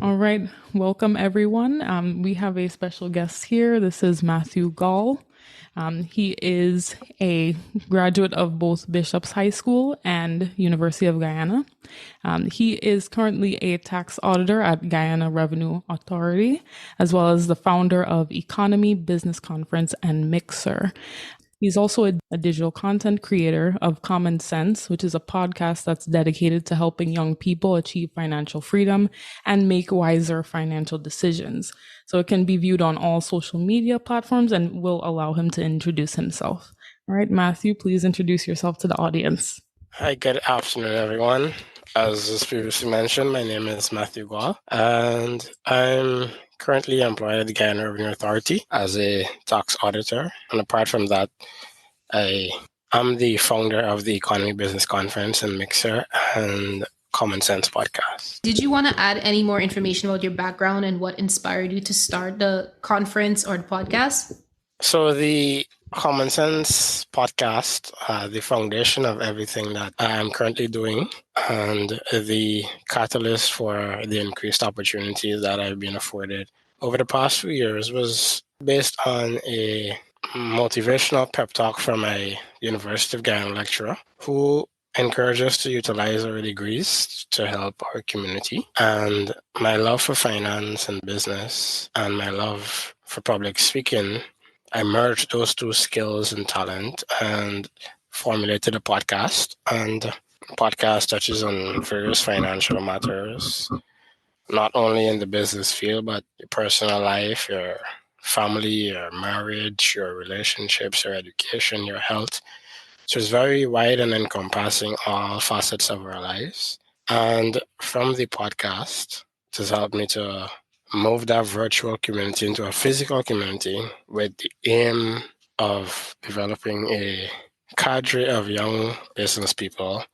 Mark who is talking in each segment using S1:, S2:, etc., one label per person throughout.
S1: All right, welcome everyone. We have a special guest here. This is Matthew Gaul. He is a graduate of both Bishop's High School and University of Guyana. He is currently a tax auditor at Guyana Revenue Authority, as well as the founder of EconoME Business Conference and Mixer. He's also a digital content creator of Common Sense, which is a podcast that's dedicated to helping young people achieve financial freedom and make wiser financial decisions. So it can be viewed on all social media platforms and will allow him to introduce himself. All right, Matthew, please introduce yourself to the audience.
S2: Hi, good afternoon, everyone. As was previously mentioned, my name is Matthew Gaul, and I'm currently employed at the Guyana Revenue Authority as a tax auditor. And apart from that, I am the founder of the EconoME Business Conference and Mixer and Common Sense podcast.
S3: Did you want to add any more information about your background and what inspired you to start the conference or the podcast?
S2: So the Common Sense podcast, the foundation of everything that I am currently doing, and the catalyst for the increased opportunities that I've been afforded over the past few years, was based on a motivational pep talk from my University of Guyana lecturer, who encouraged us to utilize our degrees to help our community. And my love for finance and business and my love for public speaking, I merged those two skills and talent and formulated a podcast. And the podcast touches on various financial matters, not only in the business field, but your personal life, your family, your marriage, your relationships, your education, your health. So it's very wide and encompassing all facets of our lives. And from the podcast, it has helped me to move that virtual community into a physical community with the aim of developing a cadre of young business people,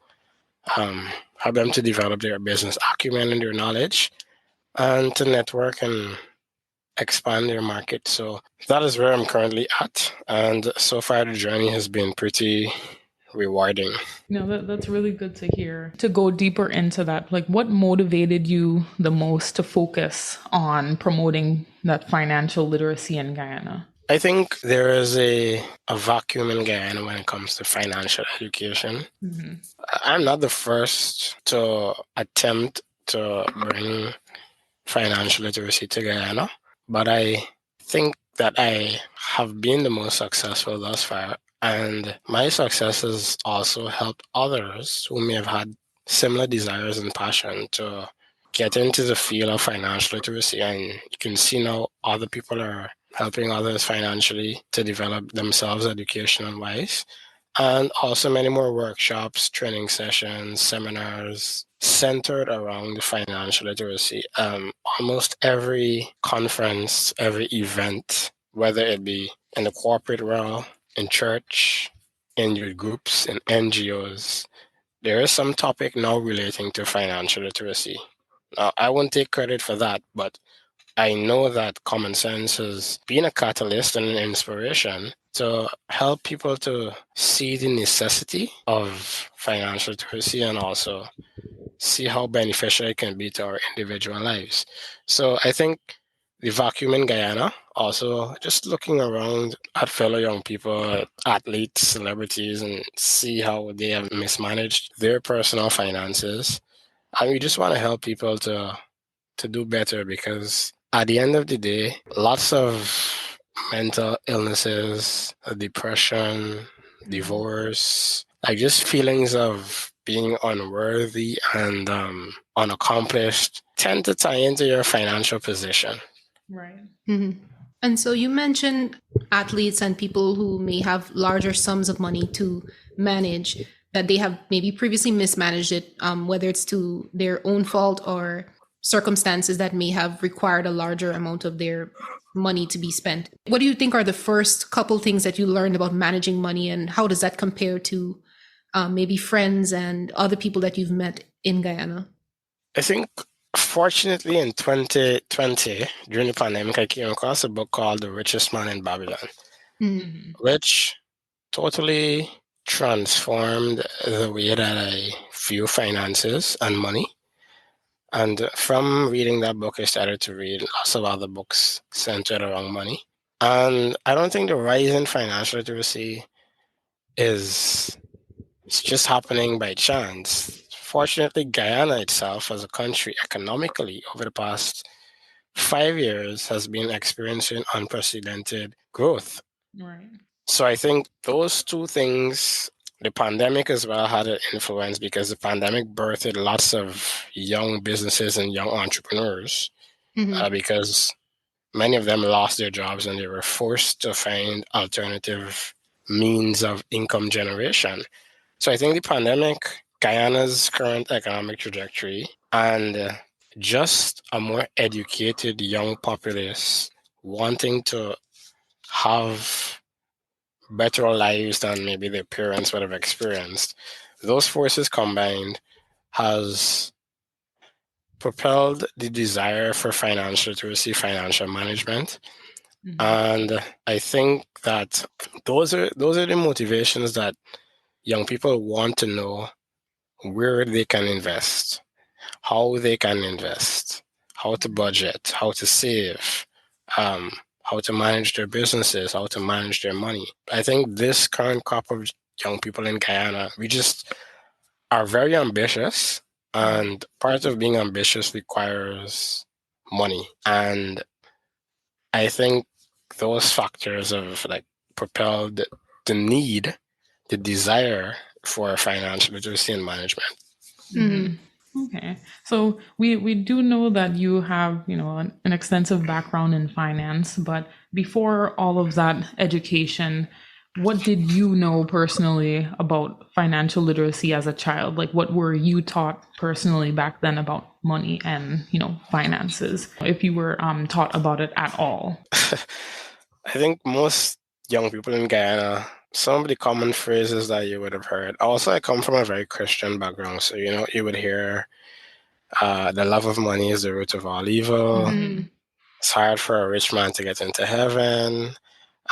S2: help them to develop their business acumen and their knowledge, and to network and expand their market. So that is where I'm currently at. And so far, the journey has been pretty rewarding.
S1: That's really good to hear. To go deeper into that, like what motivated you the most to focus on promoting that financial literacy in Guyana?
S2: I think there is a vacuum in Guyana when it comes to financial education. Mm-hmm. I'm not the first to attempt to bring financial literacy to Guyana, but I think that I have been the most successful thus far. And my success has also helped others who may have had similar desires and passion to get into the field of financial literacy. And you can see now other people are helping others financially to develop themselves educational-wise. And also many more workshops, training sessions, seminars centered around financial literacy. Almost every conference, every event, whether it be in the corporate world, in church, in your groups, in NGOs, there is some topic now relating to financial literacy. Now, I won't take credit for that, but I know that Common Sense has been a catalyst and an inspiration to help people to see the necessity of financial literacy and also see how beneficial it can be to our individual lives. So I think the vacuum in Guyana, also just looking around at fellow young people, athletes, celebrities, and see how they have mismanaged their personal finances. And we just want to help people to do better, because at the end of the day, lots of mental illnesses, depression, divorce, like just feelings of being unworthy and unaccomplished tend to tie into your financial position.
S3: Right. Mm-hmm. And so you mentioned athletes and people who may have larger sums of money to manage, that they have maybe previously mismanaged it, whether it's to their own fault or circumstances that may have required a larger amount of their money to be spent. What do you think are the first couple things that you learned about managing money, and how does that compare to maybe friends and other people that you've met in Guyana?
S2: I think, fortunately, in 2020, during the pandemic, I came across a book called The Richest Man in Babylon, which totally transformed the way that I view finances and money. And from reading that book, I started to read lots of other books centered around money. And I don't think the rise in financial literacy is it's just happening by chance. Fortunately, Guyana itself as a country economically over the past 5 years has been experiencing unprecedented growth.
S1: Right.
S2: So I think those two things, the pandemic as well had an influence because the pandemic birthed lots of young businesses and young entrepreneurs because many of them lost their jobs and they were forced to find alternative means of income generation. So I think the pandemic, Guyana's current economic trajectory, and just a more educated young populace wanting to have better lives than maybe their parents would have experienced. Those forces combined has propelled the desire for financial literacy, financial management. And I think that those are the motivations that young people want to know where they can invest, how they can invest, how to budget, how to save, um, how to manage their businesses, how to manage their money. I think this current crop of young people in Guyana, we just are very ambitious, and part of being ambitious requires money. And I think those factors have like propelled the need, the desire for financial literacy and management.
S1: Okay. So we do know that you have, an extensive background in finance, but before all of that education, what did you know personally about financial literacy as a child? Like what were you taught personally back then about money and, finances, if you were taught about it at all?
S2: I think most young people in Guyana, some of the common phrases that you would have heard. Also, I come from a very Christian background, so you would hear the love of money is the root of all evil. It's hard for a rich man to get into heaven.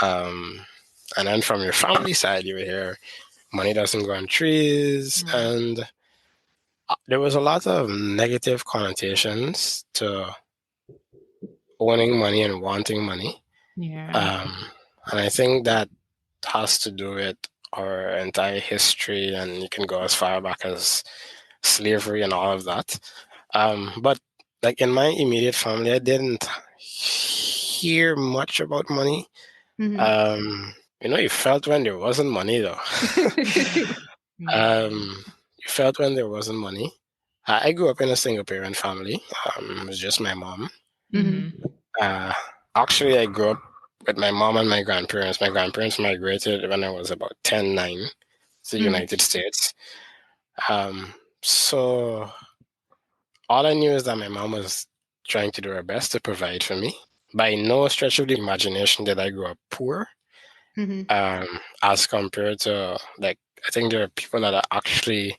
S2: And then from your family side, you would hear money doesn't grow on trees. And there was a lot of negative connotations to owning money and wanting money.
S1: Yeah.
S2: And I think that has to do with our entire history, and you can go as far back as slavery and all of that. But like in my immediate family, I didn't hear much about money. You felt when there wasn't money though. You felt when there wasn't money. I grew up in a single parent family. It was just my mom. Actually, I grew up with my mom and my grandparents. My grandparents migrated when I was about 10, 9 to the United States. So all I knew is that my mom was trying to do her best to provide for me. By no stretch of the imagination did I grow up poor. As compared to, like, I think there are people that are actually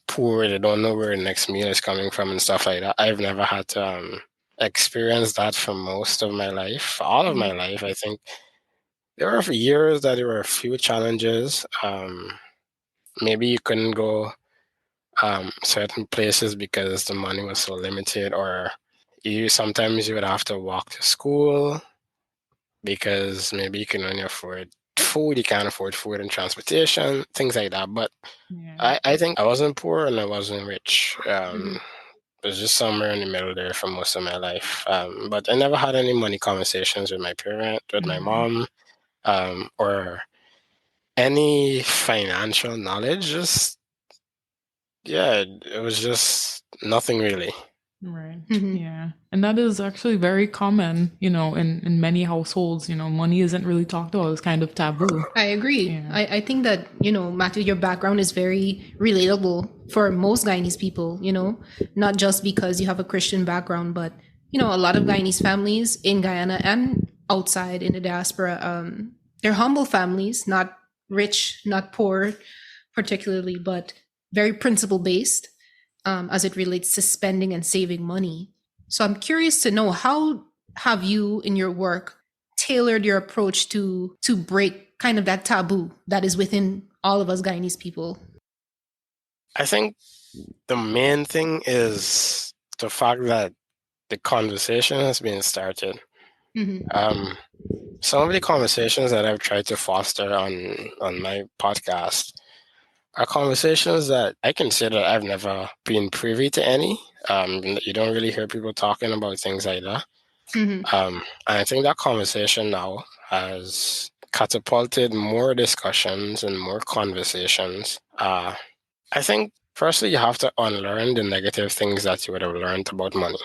S2: poor. They don't know where the next meal is coming from and stuff like that. I've never had to experience that for most of my life. For all of my life, I think there were years that there were a few challenges. Maybe you couldn't go certain places because the money was so limited, or sometimes you would have to walk to school because maybe you can only afford food, you can't afford food and transportation, things like that. But I think I wasn't poor and I wasn't rich. It was just somewhere in the middle there for most of my life. But I never had any money conversations with my parent, with my mom, or any financial knowledge. Just, yeah, it was just nothing really.
S1: Right. Yeah. And that is actually very common, in many households, money isn't really talked about. It's kind of taboo.
S3: I agree.
S1: Yeah.
S3: I think that, Matthew, your background is very relatable for most Guyanese people, not just because you have a Christian background, but, a lot of Guyanese families in Guyana and outside in the diaspora, they're humble families, not rich, not poor particularly, but very principle based. As it relates to spending and saving money. So I'm curious to know, how have you in your work tailored your approach to break kind of that taboo that is within all of us Guyanese people?
S2: I think the main thing is the fact that the conversation has been started. Some of the conversations that I've tried to foster on my podcast are conversations that I consider I've never been privy to any. You don't really hear people talking about things like that. And I think that conversation now has catapulted more discussions and more conversations. I think firstly you have to unlearn the negative things that you would have learned about money.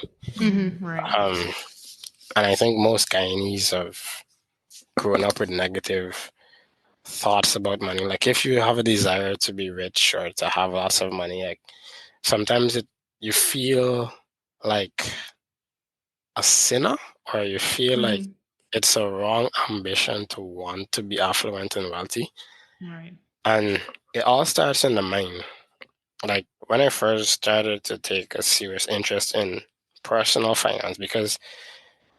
S1: Right.
S2: And I think most Guyanese have grown up with negative thoughts about money. Like if you have a desire to be rich or to have lots of money, like sometimes you feel like a sinner, or you feel like it's a wrong ambition to want to be affluent and wealthy.
S1: Right.
S2: And it all starts in the mind. Like when I first started to take a serious interest in personal finance, because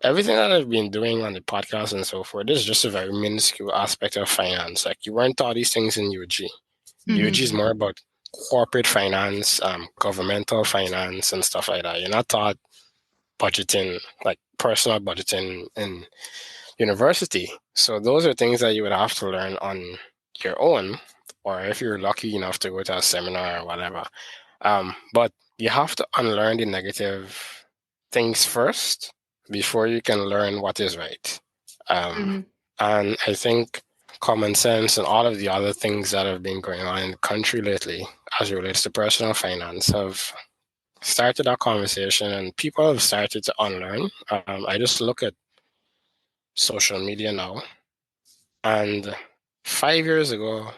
S2: everything that I've been doing on the podcast and so forth is just a very minuscule aspect of finance. Like you weren't taught these things in UG. UG is more about corporate finance, governmental finance, and stuff like that. You're not taught budgeting, like personal budgeting in university. So those are things that you would have to learn on your own, or if you're lucky enough to go to a seminar or whatever. But you have to unlearn the negative things first before you can learn what is right. And I think common sense and all of the other things that have been going on in the country lately as it relates to personal finance have started that conversation, and people have started to unlearn. I just look at social media now, and 5 years ago,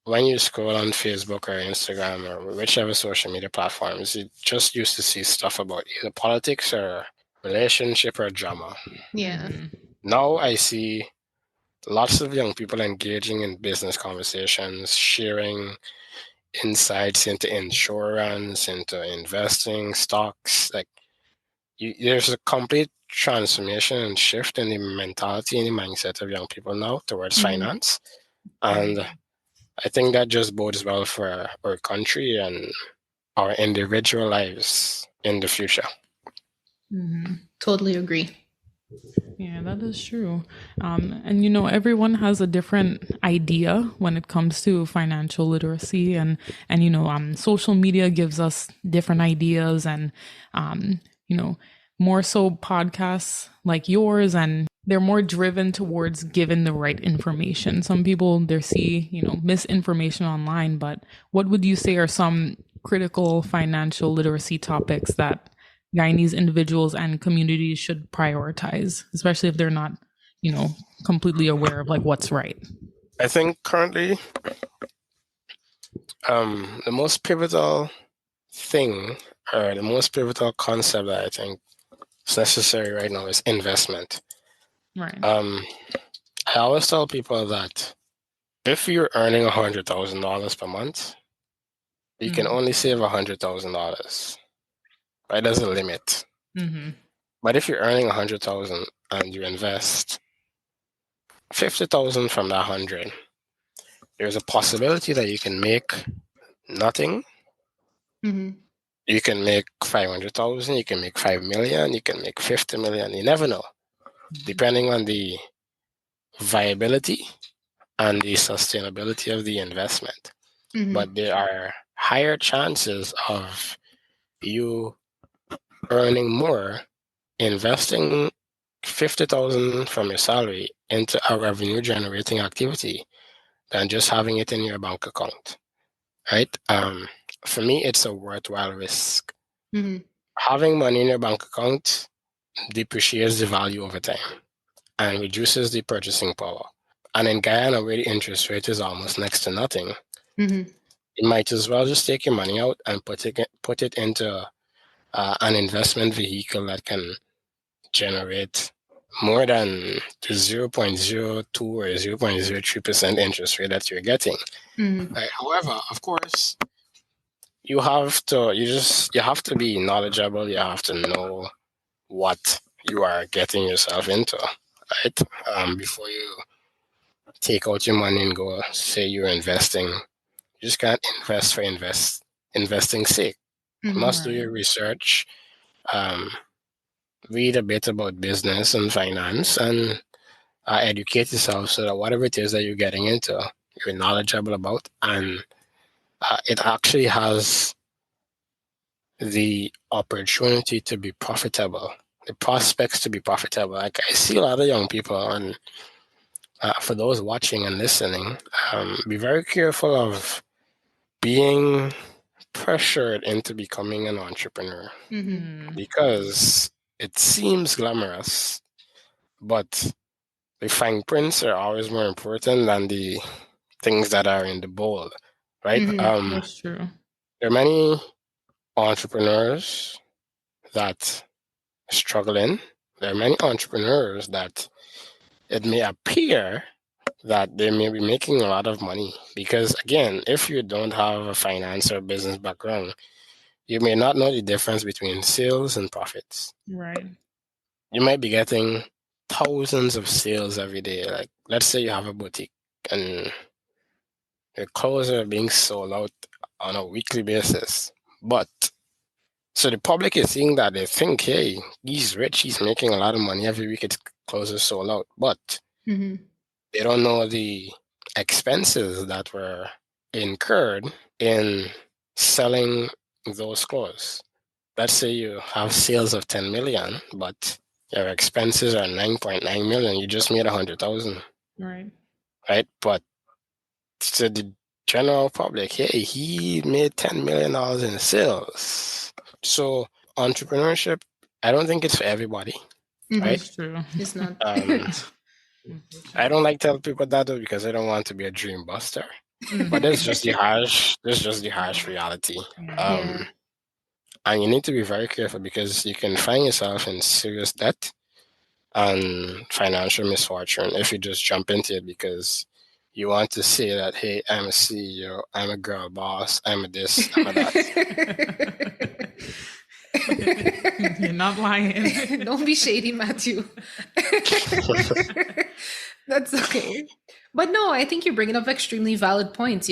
S2: when you scroll on Facebook or Instagram or whichever social media platforms, you just used to see stuff about either politics or relationship or drama.
S3: Yeah.
S2: Now I see lots of young people engaging in business conversations, sharing insights into insurance, into investing, stocks. Like there's a complete transformation and shift in the mentality and the mindset of young people now towards finance. And I think that just bodes well for our country and our individual lives in the future.
S3: Totally agree.
S1: Yeah, that is true. And everyone has a different idea when it comes to financial literacy, and social media gives us different ideas, and more so podcasts like yours, and they're more driven towards giving the right information. Some people they see misinformation online, but what would you say are some critical financial literacy topics that Guyanese individuals and communities should prioritize, especially if they're not, completely aware of like what's right?
S2: I think currently, the most pivotal thing or the most pivotal concept that I think is necessary right now is investment.
S1: Right.
S2: I always tell people that if you're earning $100,000 per month, you can only save $100,000. Right? There's a limit. But if you're earning 100,000 and you invest 50,000 from that 100, there's a possibility that you can make nothing. You can make 500,000, you can make 5 million, you can make 50 million. You never know, depending on the viability and the sustainability of the investment. But there are higher chances of you earning more investing 50,000 from your salary into a revenue generating activity than just having it in your bank account, right? For me, it's a worthwhile risk. Having money in your bank account depreciates the value over time and reduces the purchasing power. And in Guyana, where the interest rate is almost next to nothing, you might as well just take your money out and put it into an investment vehicle that can generate more than the 0.02 or 0.03% interest rate that you're getting. However, of course, you have to be knowledgeable. You have to know what you are getting yourself into, right? Before you take out your money and go say you're investing, you just can't invest for investing's sake. You must do your research. read a bit about business and finance and educate yourself so that whatever it is that you're getting into, you're knowledgeable about, and it actually has the opportunity to be profitable, the prospects to be profitable. Like I see a lot of young people, and for those watching and listening, be very careful of being pressured into becoming an entrepreneur because it seems glamorous, but the fine prints are always more important than the things that are in the bold, right?
S1: That's true.
S2: There are many entrepreneurs that are struggling. There are many entrepreneurs that it may appear that they may be making a lot of money because, again, if you don't have a finance or business background, you may not know the difference between sales and profits.
S1: Right.
S2: You might be getting thousands of sales every day. Like, let's say you have a boutique and your clothes are being sold out on a weekly basis. But so the public is seeing that they think, hey, he's rich, he's making a lot of money every week, his clothes are sold out. But they don't know the expenses that were incurred in selling those clothes. Let's say you have sales of 10 million, but your expenses are 9.9 million. You just made 100,000,
S1: Right.
S2: right? But to the general public, hey, he made $10 million in sales. So entrepreneurship, I don't think it's for everybody, right?
S1: That's true.
S3: It's not.
S2: I don't like telling people that though because I don't want to be a dream buster. But that's just the harsh reality.
S3: Yeah.
S2: And you need to be very careful because you can find yourself in serious debt and financial misfortune if you just jump into it because you want to say that, hey, I'm a CEO, I'm a girl boss, I'm a this, I'm a that.
S1: You're not lying.
S3: Don't be shady, Matthew. That's okay. But no, I think you're bringing up extremely valid points.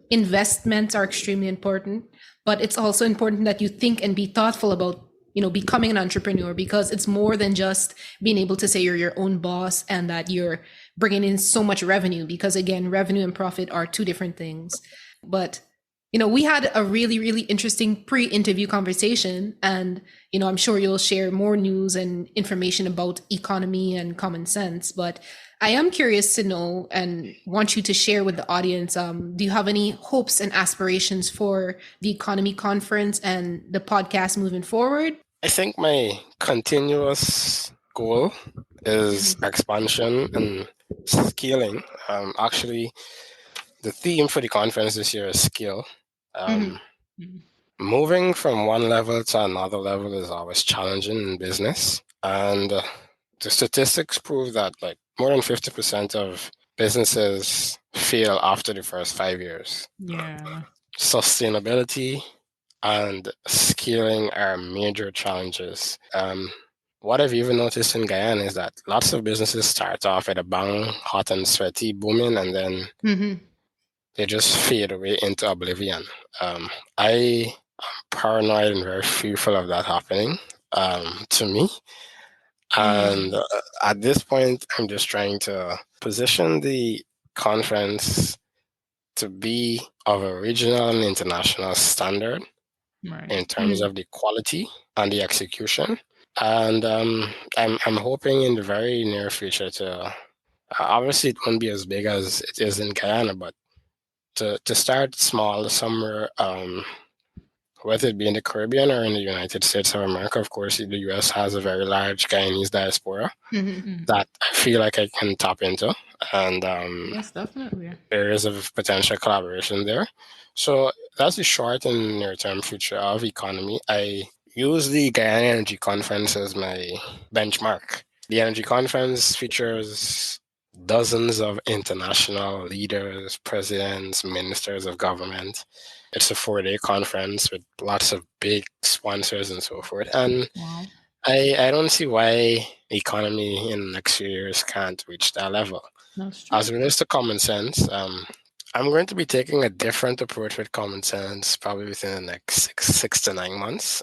S3: Investments are extremely important, but it's also important that you think and be thoughtful about, becoming an entrepreneur because it's more than just being able to say you're your own boss and that you're bringing in so much revenue because again, revenue and profit are two different things. But we had a really, really interesting pre-interview conversation, and I'm sure you'll share more news and information about EconoME and common sense. But I am curious to know and want you to share with the audience. Do you have any hopes and aspirations for the EconoME conference and the podcast moving forward?
S2: I think my continuous goal is expansion and scaling. Actually, the theme for the conference this year is skill. Moving from one level to another level is always challenging in business. And the statistics prove that like more than 50% of businesses fail after the first 5 years.
S1: Yeah.
S2: Sustainability and scaling are major challenges. What I've even noticed in Guyana is that lots of businesses start off at a bang, hot and sweaty, booming, and then they just fade away into oblivion. I am paranoid and very fearful of that happening to me. And at this point, I'm just trying to position the conference to be of a regional and international standard in terms of the quality and the execution. And I'm hoping in the very near future to obviously it won't be as big as it is in Guyana, but to start small somewhere, whether it be in the Caribbean or in the United States of America. Of course, the US has a very large Guyanese diaspora that I feel like I can tap into, and
S1: Yes, definitely.
S2: areas of potential collaboration there. So that's the short and near-term future of EconoME. I use the Guyana Energy Conference as my benchmark. The Energy Conference features dozens of international leaders, presidents, ministers of government. It's a 4-day conference with lots of big sponsors and so forth. And
S1: Wow.
S2: I don't see why EconoME in the next few years can't reach that level.
S1: That's true.
S2: As it relates to common sense, I'm going to be taking a different approach with common sense probably within the next six to 9 months.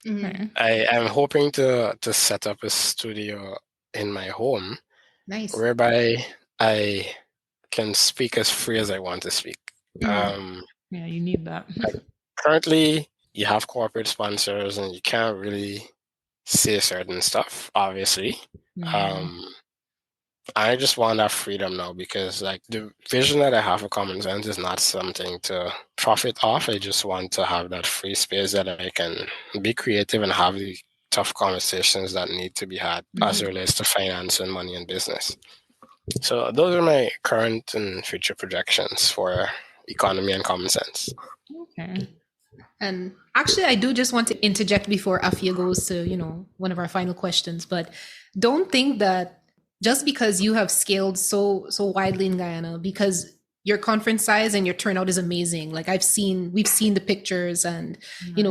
S2: I'm hoping to set up a studio in my home.
S3: Nice.
S2: Whereby I can speak as free as I want to speak.
S1: Yeah, you need that.
S2: Currently, you have corporate sponsors and you can't really say certain stuff, obviously. I just want that freedom now because like the vision that I have for Common Sense is not something to profit off. I just want to have that free space that I can be creative and have the tough conversations that need to be had as it relates to finance and money and business. So those are my current and future projections for EconoME and Common Sense.
S1: Okay.
S3: And actually, I do just want to interject before Afia goes to, one of our final questions, but don't think that just because you have scaled so widely in Guyana, because your conference size and your turnout is amazing. Like we've seen the pictures and,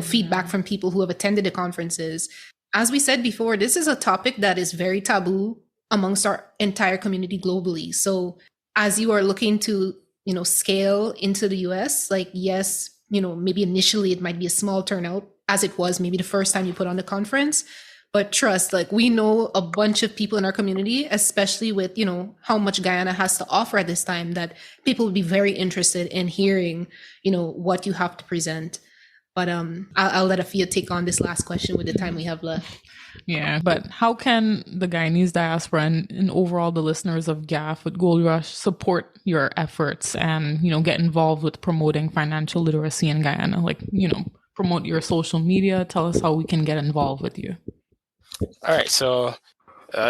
S3: feedback from people who have attended the conferences. As we said before, this is a topic that is very taboo amongst our entire community globally. So as you are looking to, scale into the US, like, yes, maybe initially it might be a small turnout as it was maybe the first time you put on the conference. But trust, like we know a bunch of people in our community, especially with, how much Guyana has to offer at this time, that people would be very interested in hearing, what you have to present. But I'll let Afia take on this last question with the time we have left.
S1: Yeah, but how can the Guyanese diaspora and overall the listeners of GAF with G.O.L.D.R.U.S.H support your efforts and, get involved with promoting financial literacy in Guyana? Like, promote your social media. Tell us how we can get involved with you.
S2: All right, so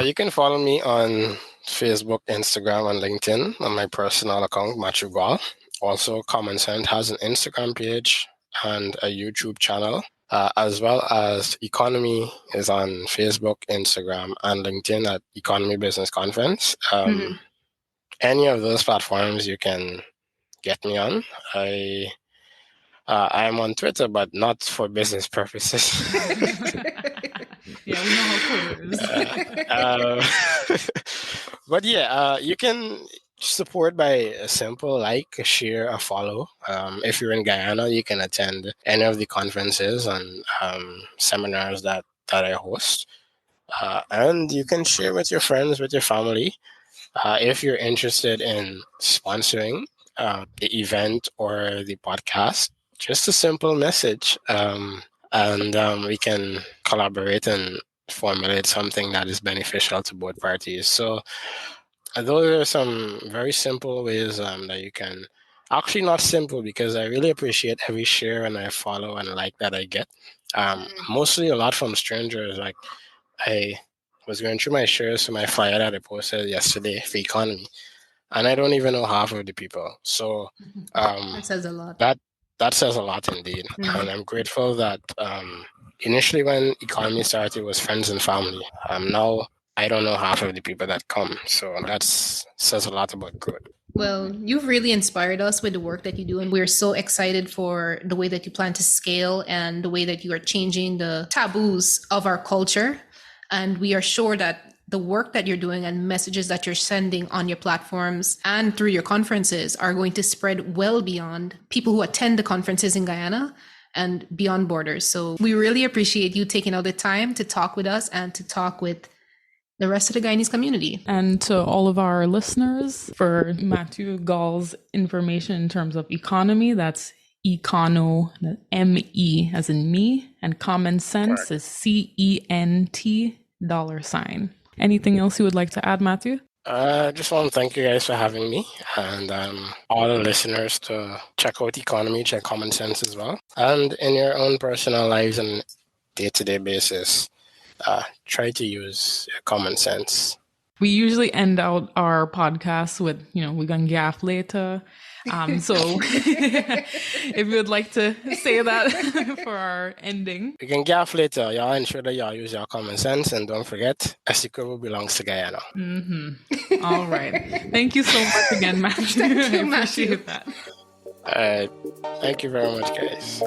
S2: you can follow me on Facebook, Instagram, and LinkedIn on my personal account, Matthew Gaul. Also, Common Sense has an Instagram page and a YouTube channel, as well as EconoME is on Facebook, Instagram, and LinkedIn at EconoME Business Conference. Any of those platforms you can get me on. I'm on Twitter, but not for business purposes.
S1: Yeah, we know how Twitter is.
S2: But yeah, you can support by a simple like, a share, a follow. If you're in Guyana, you can attend any of the conferences and seminars that I host. And you can share with your friends, with your family. If you're interested in sponsoring the event or the podcast, just a simple message. And we can collaborate and formulate something that is beneficial to both parties. So those are some very simple ways that you can, actually not simple because I really appreciate every share and I follow and like that I get. Mostly a lot from strangers. Like I was going through my shares for my flyer that I posted yesterday for EconoME, and I don't even know half of the people. So
S3: that says a lot.
S2: That says a lot indeed. And I'm grateful that initially when EconoME started, it was friends and family. Now I don't know half of the people that come. So that says a lot about growth.
S3: Well, you've really inspired us with the work that you do, and we're so excited for the way that you plan to scale and the way that you are changing the taboos of our culture. And we are sure that the work that you're doing and messages that you're sending on your platforms and through your conferences are going to spread well beyond people who attend the conferences in Guyana and beyond borders. So we really appreciate you taking out the time to talk with us and to talk with the rest of the Guyanese community.
S1: And to all of our listeners, for Matthew Gaul's information in terms of EconoME, that's EconoME as in me, and Common Sense is CENT $. Anything else you would like to add, Matthew?
S2: I just want to thank you guys for having me, and all the listeners to check out EconoME, check Common Sense as well. And in your own personal lives and day-to-day basis, try to use common sense.
S1: We usually end out our podcast with, we're going to gaff later. So if you would like to say that for our ending.
S2: We can gaff later. Y'all ensure that y'all use your common sense, and don't forget, Esikobo belongs to Guyana.
S1: All right. Thank you so much again, Matthew.
S3: Thank you,
S1: I appreciate that.
S2: All right. Thank you very much, guys.